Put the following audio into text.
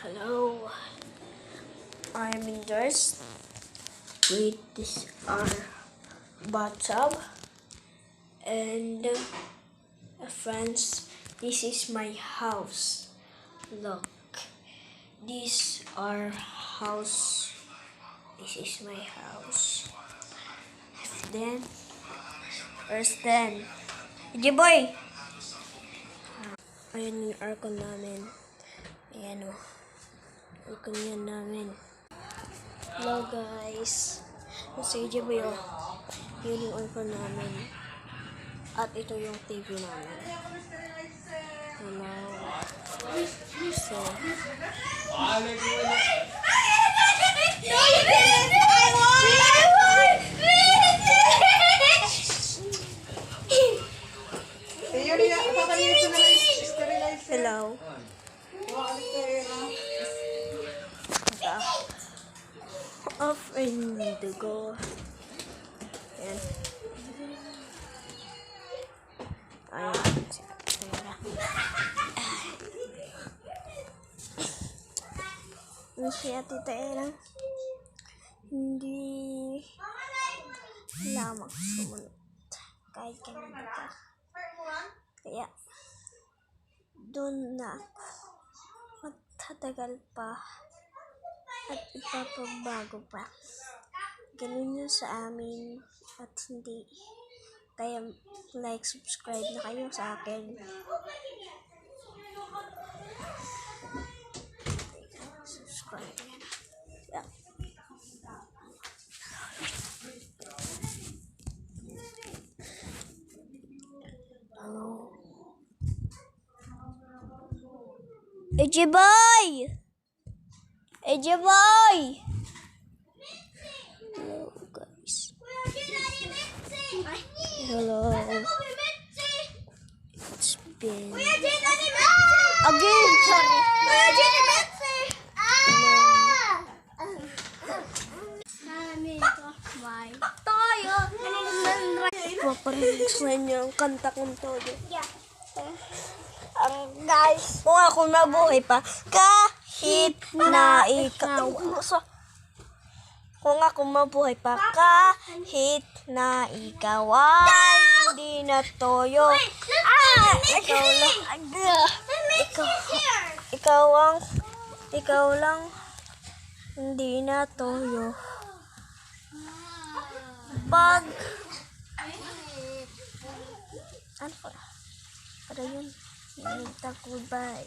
Hello, I'm indoors with this our bathtub and friends, this is my house. Look, this our house. This is my house. Then, first then, boy. Ayan yung aircon namin. Ayan o. Aircon yan namin. Hello guys. Nasa Boy o. Yun yung aircon namin. At ito yung TV namin. Hello. So, hello. Off and to go. Ayan. Ayan. Ayan. Si Ate Taera. Hindi lamang sumunod. Kahit kanina pa. Kaya, doon na ako. Magtatagal pa. At ipapabago pa. Ganun yun sa amin. At hindi. Kaya like, subscribe na kayo sa akin. Subscribe. Yeah. Hello. Boy! Boy! Hello guys. Hello. It's been again, sorry. Paparinig sa inyo ang kanta kong todo. Guys, kung ako mabuhay pa, kahit na ikaw. Kung ako mabuhay pa, kahit na ikaw ay hindi na toyo. Ikaw lang. Ikaw lang hindi na toyo. Pag ano pa? Para yun. Goodbye.